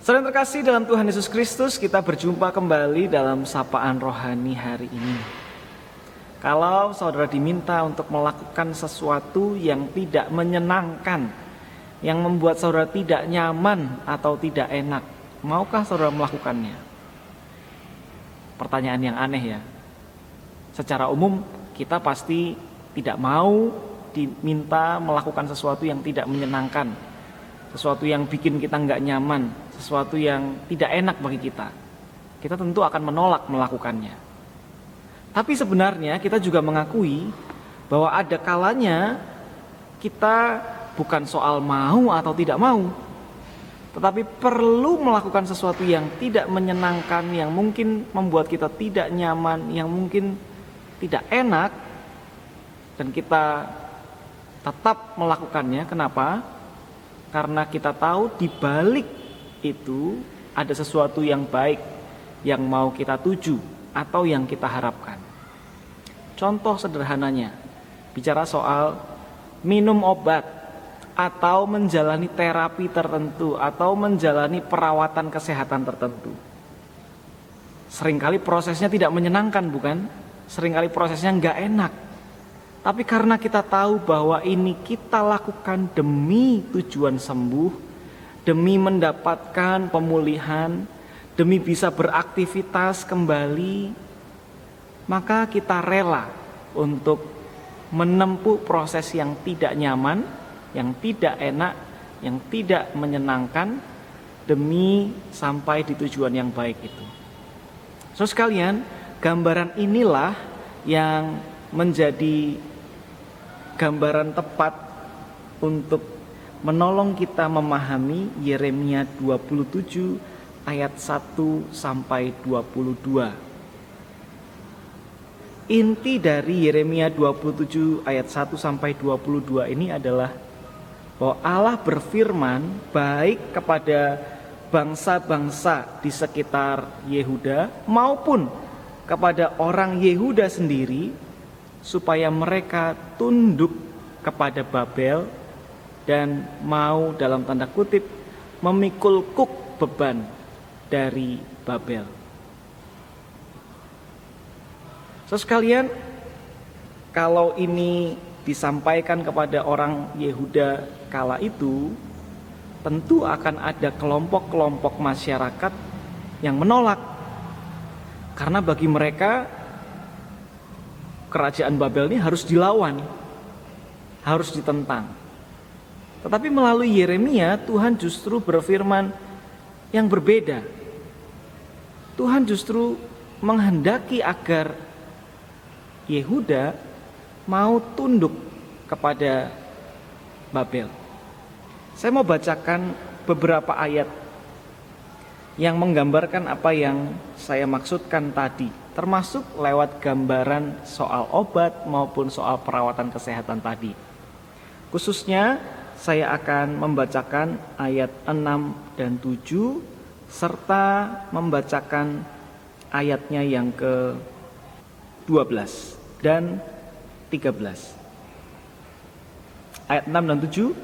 Saudara terkasih dalam Tuhan Yesus Kristus, kita berjumpa kembali dalam sapaan rohani hari ini. Kalau saudara diminta untuk melakukan sesuatu yang tidak menyenangkan, yang membuat saudara tidak nyaman atau tidak enak, maukah saudara melakukannya? Pertanyaan yang aneh ya. Secara umum kita pasti tidak mau diminta melakukan sesuatu yang tidak menyenangkan, sesuatu yang bikin kita nggak nyaman, sesuatu yang tidak enak bagi kita. Kita tentu akan menolak melakukannya. Tapi sebenarnya kita juga mengakui bahwa ada kalanya kita bukan soal mau atau tidak mau, tetapi perlu melakukan sesuatu yang tidak menyenangkan, yang mungkin membuat kita tidak nyaman, yang mungkin tidak enak, dan kita tetap melakukannya. Kenapa? Karena kita tahu di balik itu ada sesuatu yang baik yang mau kita tuju atau yang kita harapkan. Contoh sederhananya, bicara soal minum obat atau menjalani terapi tertentu atau menjalani perawatan kesehatan tertentu. Seringkali prosesnya tidak menyenangkan, bukan? Seringkali prosesnya nggak enak. Tapi karena kita tahu bahwa ini kita lakukan demi tujuan sembuh, demi mendapatkan pemulihan, demi bisa beraktivitas kembali, maka kita rela untuk menempuh proses yang tidak nyaman, yang tidak enak, yang tidak menyenangkan, demi sampai di tujuan yang baik itu. Saudara sekalian, gambaran inilah yang menjadi gambaran tepat untuk menolong kita memahami Yeremia 27 ayat 1 sampai 22. Inti dari Yeremia 27 ayat 1 sampai 22 ini adalah bahwa Allah berfirman baik kepada bangsa-bangsa di sekitar Yehuda maupun kepada orang Yehuda sendiri, supaya mereka tunduk kepada Babel dan mau dalam tanda kutip memikul kuk beban dari Babel. Sekalian, kalau ini disampaikan kepada orang Yehuda kala itu, tentu akan ada kelompok-kelompok masyarakat yang menolak. Karena bagi mereka kerajaan Babel ini harus dilawan, harus ditentang. Tetapi melalui Yeremia, Tuhan justru berfirman yang berbeda. Tuhan justru menghendaki agar Yehuda mau tunduk kepada Babel. Saya mau bacakan beberapa ayat yang menggambarkan apa yang saya maksudkan tadi, termasuk lewat gambaran soal obat maupun soal perawatan kesehatan tadi. Khususnya saya akan membacakan ayat 6 dan 7 serta membacakan ayatnya yang ke-12 dan 13. Ayat 6 dan 7.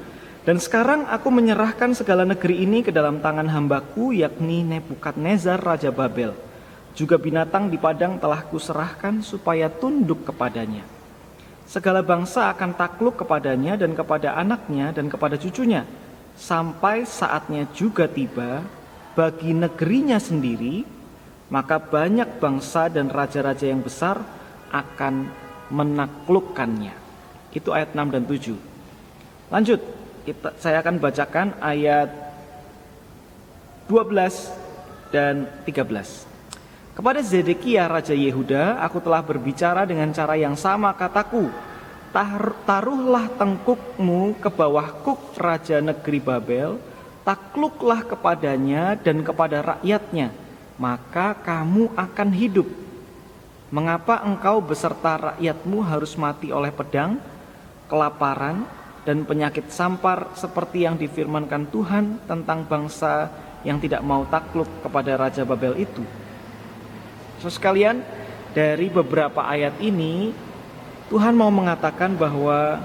Dan sekarang aku menyerahkan segala negeri ini ke dalam tangan hambaku, yakni Nebukadnezar Raja Babel. Juga binatang di padang telah kuserahkan supaya tunduk kepadanya. Segala bangsa akan takluk kepadanya dan kepada anaknya dan kepada cucunya. Sampai saatnya juga tiba bagi negerinya sendiri, maka banyak bangsa dan raja-raja yang besar akan menaklukkannya. Itu ayat 6 dan 7. Lanjut. Saya akan bacakan ayat 12 dan 13. Kepada Zedekia Raja Yehuda, aku telah berbicara dengan cara yang sama, kataku, taruhlah tengkukmu ke bawah kuk Raja negeri Babel, takluklah kepadanya dan kepada rakyatnya, maka kamu akan hidup. Mengapa engkau beserta rakyatmu harus mati oleh pedang, kelaparan, dan penyakit sampar seperti yang difirmankan Tuhan tentang bangsa yang tidak mau takluk kepada Raja Babel itu? Saudara sekalian, dari beberapa ayat ini Tuhan mau mengatakan bahwa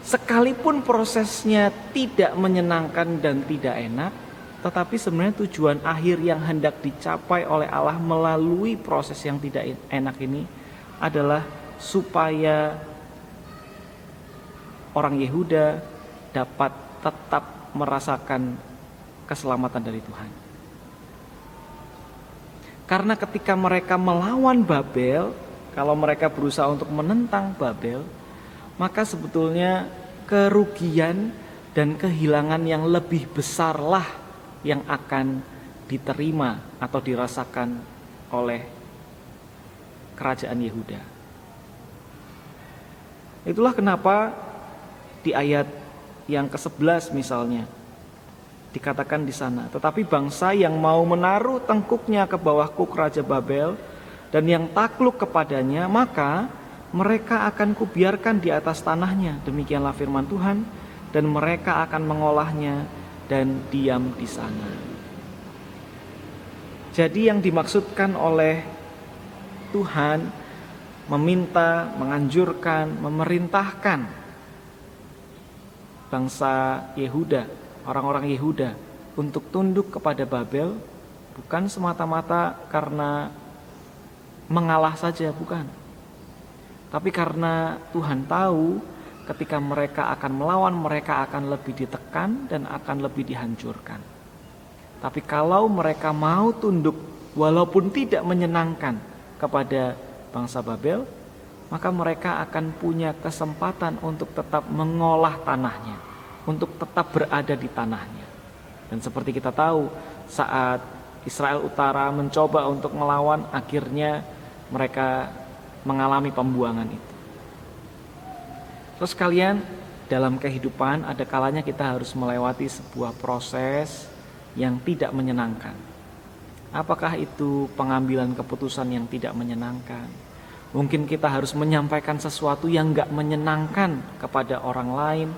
sekalipun prosesnya tidak menyenangkan dan tidak enak, tetapi sebenarnya tujuan akhir yang hendak dicapai oleh Allah melalui proses yang tidak enak ini adalah supaya orang Yehuda dapat tetap merasakan keselamatan dari Tuhan. Karena ketika mereka melawan Babel, kalau mereka berusaha untuk menentang Babel, maka sebetulnya kerugian dan kehilangan yang lebih besarlah yang akan diterima atau dirasakan oleh kerajaan Yehuda. Itulah kenapa di ayat yang ke-11 misalnya dikatakan di sana, tetapi bangsa yang mau menaruh tengkuknya ke bawah kuk Raja Babel dan yang takluk kepadanya, maka mereka akan kubiarkan di atas tanahnya, demikianlah firman Tuhan, dan mereka akan mengolahnya dan diam di sana. Jadi yang dimaksudkan oleh Tuhan meminta, menganjurkan, memerintahkan bangsa Yehuda, orang-orang Yehuda untuk tunduk kepada Babel bukan semata-mata karena mengalah saja, bukan. Tapi karena Tuhan tahu ketika mereka akan melawan, mereka akan lebih ditekan dan akan lebih dihancurkan. Tapi kalau mereka mau tunduk walaupun tidak menyenangkan kepada bangsa Babel, maka mereka akan punya kesempatan untuk tetap mengolah tanahnya, untuk tetap berada di tanahnya. Dan seperti kita tahu, saat Israel Utara mencoba untuk melawan, akhirnya mereka mengalami pembuangan itu. Terus kalian, dalam kehidupan ada kalanya kita harus melewati sebuah proses yang tidak menyenangkan. Apakah itu pengambilan keputusan yang tidak menyenangkan? Mungkin kita harus menyampaikan sesuatu yang gak menyenangkan kepada orang lain,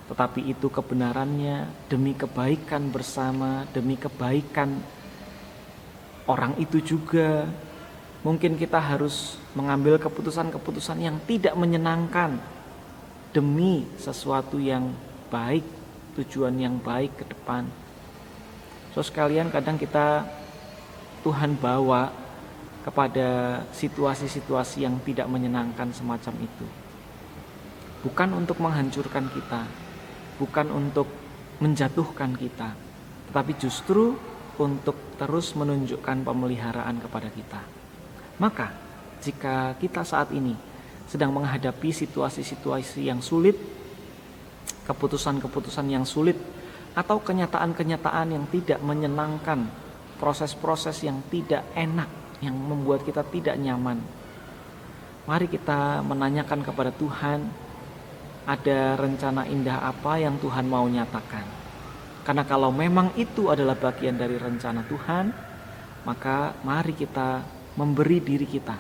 tetapi itu kebenarannya demi kebaikan bersama, demi kebaikan orang itu juga. Mungkin kita harus mengambil keputusan-keputusan yang tidak menyenangkan demi sesuatu yang baik, tujuan yang baik ke depan. So sekalian, kadang kita Tuhan bawa kepada situasi-situasi yang tidak menyenangkan semacam itu. Bukan untuk menghancurkan kita, bukan untuk menjatuhkan kita, tetapi justru untuk terus menunjukkan pemeliharaan kepada kita. Maka jika kita saat ini sedang menghadapi situasi-situasi yang sulit, keputusan-keputusan yang sulit, atau kenyataan-kenyataan yang tidak menyenangkan, proses-proses yang tidak enak, yang membuat kita tidak nyaman, mari kita menanyakan kepada Tuhan, ada rencana indah apa yang Tuhan mau nyatakan. Karena kalau memang itu adalah bagian dari rencana Tuhan, maka mari kita memberi diri kita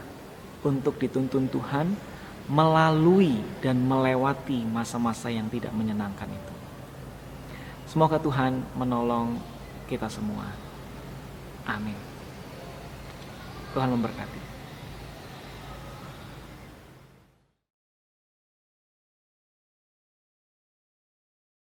untuk dituntun Tuhan melalui dan melewati masa-masa yang tidak menyenangkan itu. Semoga Tuhan menolong kita semua. Amin. Tuhan memberkati.